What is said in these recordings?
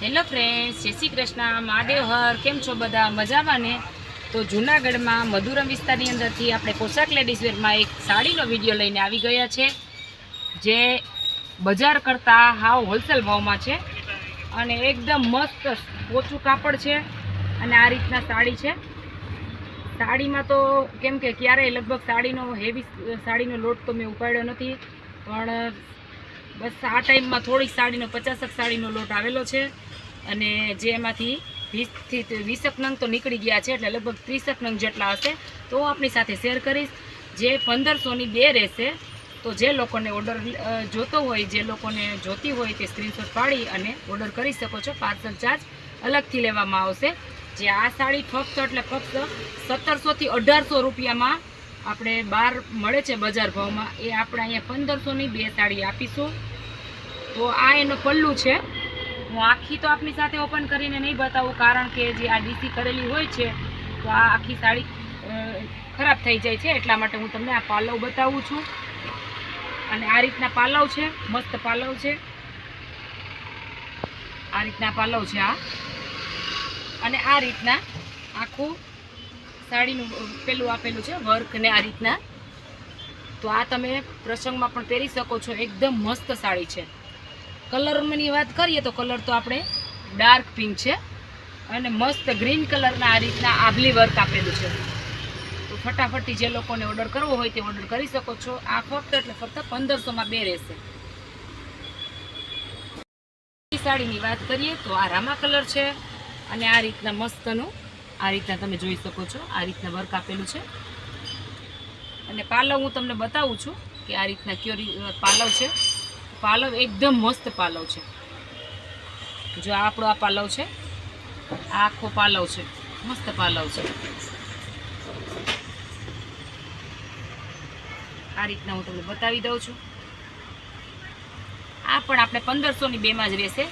Hello friends, જય શ્રી કૃષ્ણ, મહાદેવ હર. કેમ છો બધા? મજામાં ને? તો જૂનાગઢમાં મધુરમ વિસ્તારની અંદરથી આપણે પોશાક લેડીઝ વેરમાં એક સાડીનો વિડીયો લઈને આવી ગયા છે, જે બજાર કરતાં હાવ હોલસેલ ભાવમાં છે અને એકદમ મસ્ત પોચું કાપડ છે. અને આ રીતના સાડી છે. સાડીમાં તો કેમ કે ક્યારેય લગભગ સાડીનો લોટ તો મેં ઉપાડ્યો નથી, પણ બસ આ ટાઈમમાં થોડીક સાડીનો 50 સાડીનો લોટ આવેલો છે અને જેમાંથી 20 થી 20 નંગ તો નીકળી ગયા છે, એટલે લગભગ 30 નંગ જેટલા હશે. તો આપણી સાથે શેર કરીશ, જે 1500ની 2 રહેશે. તો જે લોકોને ઓર્ડર જોતો હોય, જે લોકોને જોતી હોય તે સ્ક્રીનશોટ પાડી અને ઓર્ડર કરી શકો છો. પાર્સલ ચાર્જ અલગથી લેવામાં આવશે. જે આ સાડી ફક્ત 1700 થી 1800 રૂપિયામાં આપણે બહાર મળે છે બજાર ભાવમાં, એ આપણે અહીંયા 1500ની 2 સાડી આપીશું. તો આ એનો પલ્લું છે. હું આખી તો આપની સાથે ઓપન કરીને નહીં બતાવું, કારણ કે જે આ ડીસી કરેલી હોય છે તો આ આખી સાડી ખરાબ થઈ જાય છે. એટલા માટે હું તમને આ પાલવ બતાવું છું. અને આ રીતના પાલવ છે, મસ્ત પાલવ છે. આ રીતના પાલવ છે આ. અને આ રીતના આખું સાડીનું પેલું આપેલું છે વર્ક ને આ રીતના. તો આ તમે પ્રસંગમાં પણ પહેરી શકો છો. એકદમ મસ્ત સાડી છે. કલરની વાત કરીએ તો કલર તો આપણે ડાર્ક પિંક છે અને મસ્ત ગ્રીન કલરના આ રીતના આભલી વર્ક આપેલું છે. તો ફટાફટી જે લોકોને ઓર્ડર કરવો હોય તે ઓર્ડર કરી શકો છો. આ ફક્ત 1500માં 2 રહેશે. સાડીની વાત કરીએ તો આ રામા કલર છે અને આ રીતના મસ્તનું આ રીતના તમે જોઈ શકો છો. આ રીતના વર્ક આપેલું છે. અને પાલવ હું તમને બતાવું છું કે આ રીતના કયો પાલવ છે. પાલવ એકદમ મસ્ત પાલવ છે. જો આપણો આ પાલવ છે, આ આખો પાલવ છે, મસ્ત પાલવ છે. આ રીતના હું તમને બતાવી દઉં છું. આ પણ આપણે 1500ની 2માં જ રહેશે.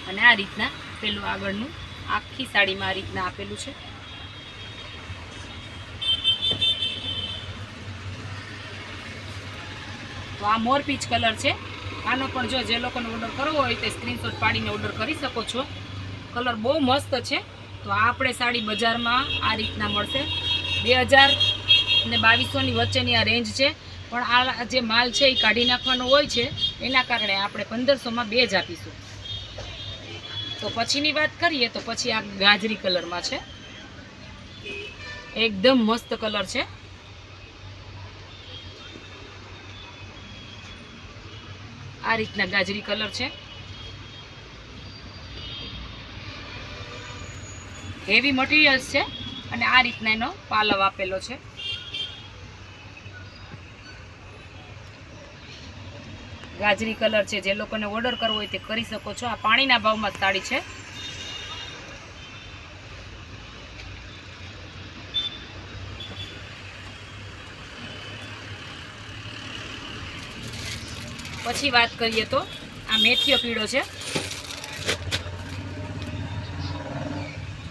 અને આ રીતના પેલું આગળનું આખી સાડીમાં આ રીતના આપેલું છે. તો આ મોરપીચ કલર છે. આનો પણ જો જે લોકોને ઓર્ડર કરવો હોય તે સ્ક્રીનશોટ પાડીને ઓર્ડર કરી શકો છો. કલર બહુ મસ્ત છે. તો આ આપણે સાડી બજારમાં આ રીતના મળશે 2000 અને 2200ની વચ્ચેની આ રેન્જ છે. પણ આ જે માલ છે એ કાઢી નાખવાનો હોય છે, એના કારણે આપણે 1500માં 2 જ આપીશું. તો પછીની વાત કરીએ તો પછી આ ગાજરી કલરમાં છે. એકદમ મસ્ત કલર છે. આ રીતના ગાજરી કલર છે. હેવી મટીરિયલ્સ છે અને આ રીતના એનો પાલવ આપેલો છે. ગાજરી કલર છે. જે લોકોને ઓર્ડર કરવો હોય તે કરી શકો છો. આ પાણીના ભાવમાં સાડી છે. પછી વાત કરીએ તો આ મેથીયો પીળો છે.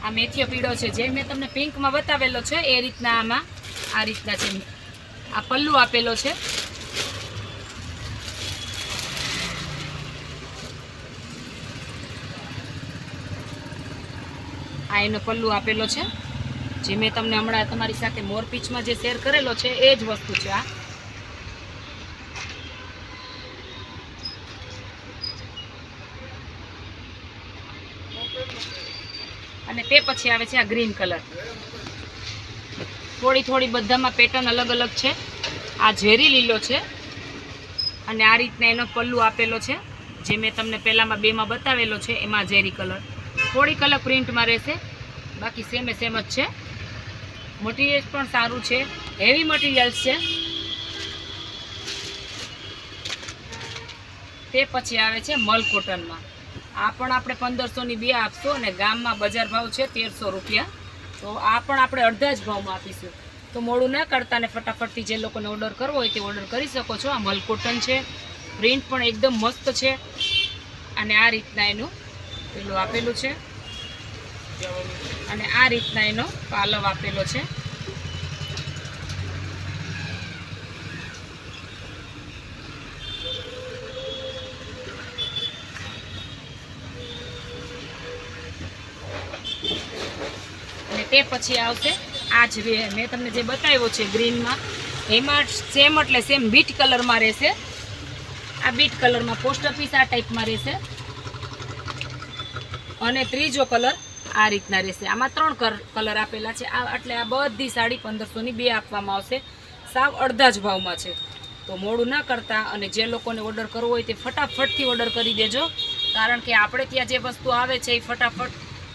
આ મેથીયો પીળો છે, જે મેં તમને પિંકમાં બતાવેલો છે એ રીતના આમાં આ રીતના છે. આ પલ્લુ આપેલો છે. આ એનો પલ્લુ આપેલો છે, જે મેં તમને હમણાં તમારી સાથે મોરપીચમાં જે શેર કરેલો છે એ જ વસ્તુ છે આ. અને તે પછી આવે છે આ ગ્રીન કલર. થોડી બધામાં પેટર્ન અલગ અલગ છે. આ ઝેરી લીલો છે અને આ રીતના એનો પલ્લુ આપેલો છે, જે મેં તમને પહેલામાં 2માં બતાવેલો છે. એમાં ઝેરી કલર થોડીક અલગ પ્રિન્ટમાં રહેશે, બાકી સેમ જ છે. મટીરિયલ પણ સારું છે, હેવી મટીરિયલ્સ છે. તે પછી આવે છે મલ કોટનમાં. આ પણ આપણે 1500ની 2 આપશું અને ગામમાં બજાર ભાવ છે 1300 રૂપિયા. તો આ પણ આપણે અડધા જ ભાવમાં આપીશું. તો મોડું ન કરતા ને ફટાફટથી જે લોકોને ઓર્ડર કરવો હોય તે ઓર્ડર કરી શકો છો. આ મલ કોટન છે. પ્રિન્ટ પણ એકદમ મસ્ત છે. અને આ રીતના એનું પેલું આપેલું છે અને આ રીતના એનો પાલવ આપેલો છે. તે પછી આવશે આ જ મેં તમને જે બતાવ્યો છે ગ્રીનમાં, એમાં સેમ એટલે સેમ બીટ કલરમાં રહેશે. આ બીટ કલરમાં પોસ્ટ ઓફિસ આ ટાઈપમાં રહેશે. અને ત્રીજો કલર આ રીતના રહેશે. આમાં 3 કલર આપેલા છે. આ એટલે આ બધી સાડી 1500ની 2 આપવામાં આવશે. સાવ અડધા જ ભાવમાં છે. તો મોડું ના કરતા અને જે લોકોને ઓર્ડર કરવો હોય તે ફટાફટથી ઓર્ડર કરી દેજો, કારણ કે આપણે ત્યાં જે વસ્તુ આવે છે એ ફટાફટ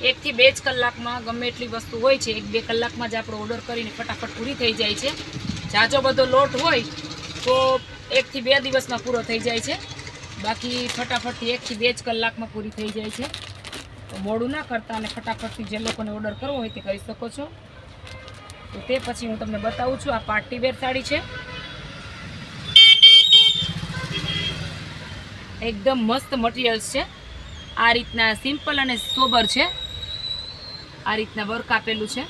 1 થી 2 જ કલાકમાં ગમે એટલી વસ્તુ હોય છે 1-2 કલાકમાં જ આપણે ઓર્ડર કરીને ફટાફટ પૂરી થઈ જાય છે. જાજો બધો લોટ હોય તો 1 થી 2 દિવસમાં પૂરો થઈ જાય છે, બાકી ફટાફટથી 1 થી 2 જ કલાકમાં પૂરી થઈ જાય છે. તો મોડું ના કરતા અને ફટાફટથી જે લોકોને ઓર્ડર કરવો હોય તે કરી શકો છો. તો તે પછી હું તમને બતાવું છું. આ પાર્ટી વેર સાડી છે, એકદમ મસ્ત મટીરિયલ્સ છે. આ રીતના સિમ્પલ અને સોબર છે. આ રીતના વર્ક આપેલું છે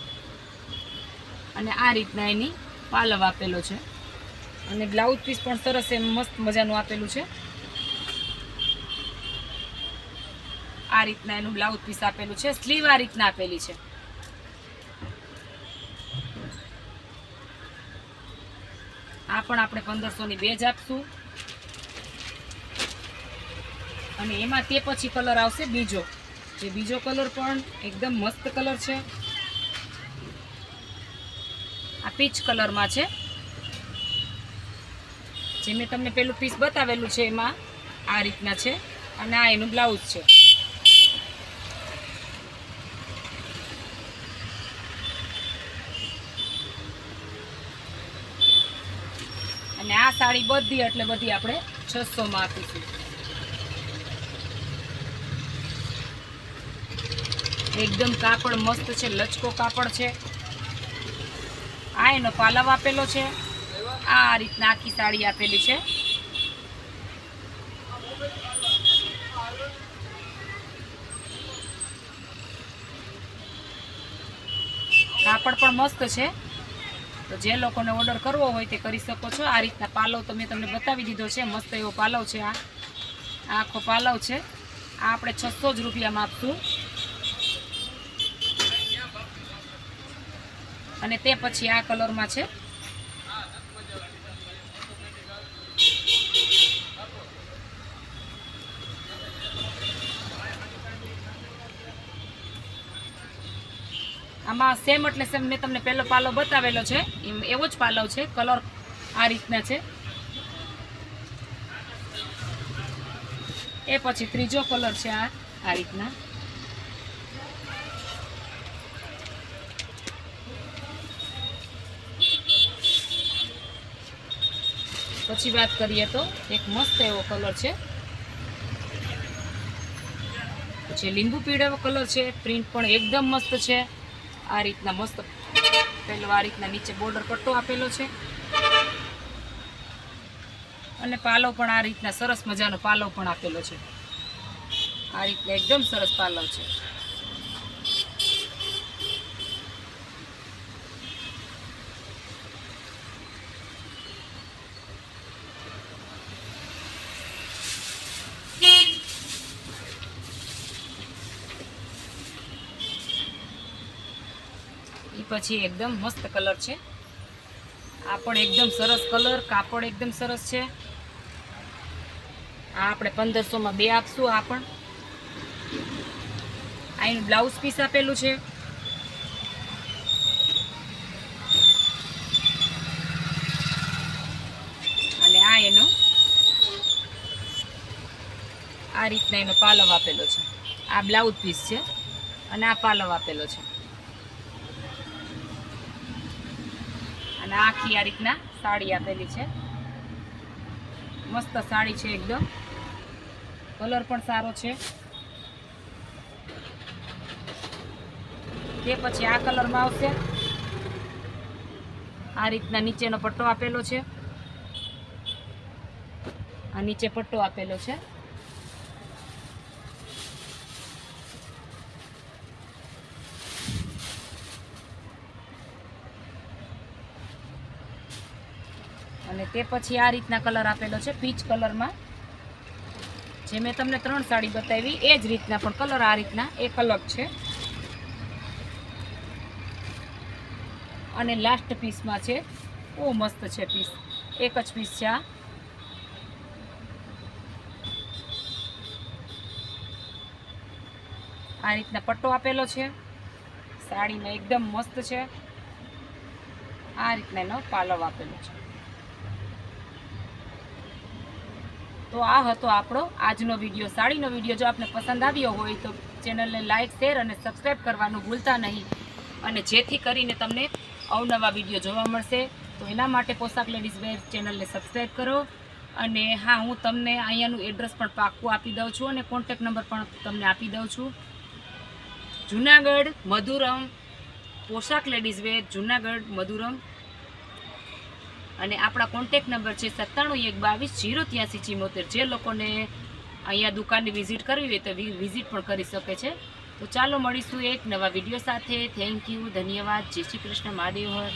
અને આ રીતના એની પાલવ આપેલો છે અને બ્લાઉઝ પીસ પણ સરસ એમ મસ્ત મજાનું આપેલું છે. આ રીતના એનું બ્લાઉઝ પીસ આપેલું છે. સ્લીવ આ રીતના આપેલી છે. આ પણ આપણે 1500ની 2 જ આપશું. અને એમાં તે પછી કલર આવશે બીજો, જે બીજો કલર પણ એકદમ મસ્ત કલર છે. આ પીચ કલરમાં છે. જે મેં તમને પેલું પીસ બતાવેલું છે એમાં આ રીતના છે અને આ એનું બ્લાઉઝ છે. અને આ સાડી બધી એટલે બધી આપણે 600માં આપીશું. એકદમ કાપડ મસ્ત છે, લચકો કાપડ છે. આ એનો પાલવ આપેલો છે. આ રીતના આખી સાડી આપેલી છે. કાપડ પણ મસ્ત છે. તો જે લોકોને ઓર્ડર કરવો હોય તે કરી શકો છો. આ રીતના પાલવ તો મેં તમને બતાવી દીધો છે. મસ્ત એવો પાલવ છે. આ આખો પાલવ છે. આ આપણે 600 જ રૂપિયામાં આપશું. અને તે પછી આ કલરમાં છે. આમાં સેમ એટલે સેમ મેં તમને પહેલો પાલવ બતાવેલો છે એવો જ પાલવ છે. કલર આ રીતના છે. એ પછી ત્રીજો કલર છે આ રીતના. પછી વાત કરીએ તો એક મસ્ત એવો કલર છે, પછી લીંબુ પીળો કલર છે. પ્રિન્ટ પણ એકદમ મસ્ત છે. આ રીતના મસ્ત પેલો આ રીતના નીચે બોર્ડર પટ્ટો આપેલો છે અને પાલવ પણ આ રીતના સરસ મજાનો પાલવ પણ આપેલો છે. આ રીતના એકદમ સરસ પાલવ છે. પછી એકદમ મસ્ત કલર છે. આ પણ એકદમ સરસ કલર, કાપડ એકદમ સરસ છે. આ આપણે 1500માં 2 આપશું. આ પણ આ એનું બ્લાઉઝ પીસ આપેલું છે. અને આ એનો આ રીતના એનો પાલવ આપેલો છે. આ બ્લાઉઝ પીસ છે અને આ પાલવ આપેલો છે. અને આખી આ રીતના સાડી આપેલી છે. મસ્ત સાડી છે એકદમ. કલર પણ સારો છે. તે પછી આ કલરમાં આવશે. આ રીતના નીચેનો પટ્ટો આપેલો છે. આ નીચે પટ્ટો આપેલો છે. અને તે પછી આ રીતના કલર આપેલો છે પીચ કલરમાં. જે મેં તમને 3 સાડી બતાવી એ જ રીતના પણ કલર આ રીતના એક અલગ છે. અને લાસ્ટ પીસમાં છે. બહુ મસ્ત છે પીસ, એક જ પીસ છે. આ રીતના પટ્ટો આપેલો છે, સાડીમાં એકદમ મસ્ત છે. આ રીતના એનો પાલવ આપેલો છે. તો આ હતો આપણો આજનો વિડીયો, સાડીનો વિડીયો. જો આપને પસંદ આવ્યો હોય તો ચેનલને લાઈક, શેર અને સબસ્ક્રાઈબ કરવાનું ભૂલતા નહીં, અને જેથી કરીને તમને અવનવા વિડીયો જોવા મળશે. તો એના માટે પોશાક લેડીઝ વેર ચેનલને સબસ્ક્રાઈબ કરો. અને હા, હું તમને અહીંયાનું એડ્રેસ પણ પાક્કું આપી દઉં છું અને કોન્ટેક્ટ નંબર પણ તમને આપી દઉં છું. જુનાગઢ મધુરમ, પોશાક લેડીઝ વેર જુનાગઢ મધુરમ. અને આપણા કોન્ટેક્ટ નંબર છે 9712208374. જે લોકોને અહીંયા દુકાનની વિઝિટ કરવી હોય તો વિઝિટ પણ કરી શકે છે. તો ચાલો મળીશું એક નવા વિડીયો સાથે. થેન્ક યુ, ધન્યવાદ. જય શ્રી કૃષ્ણ, મહાદેવ હર.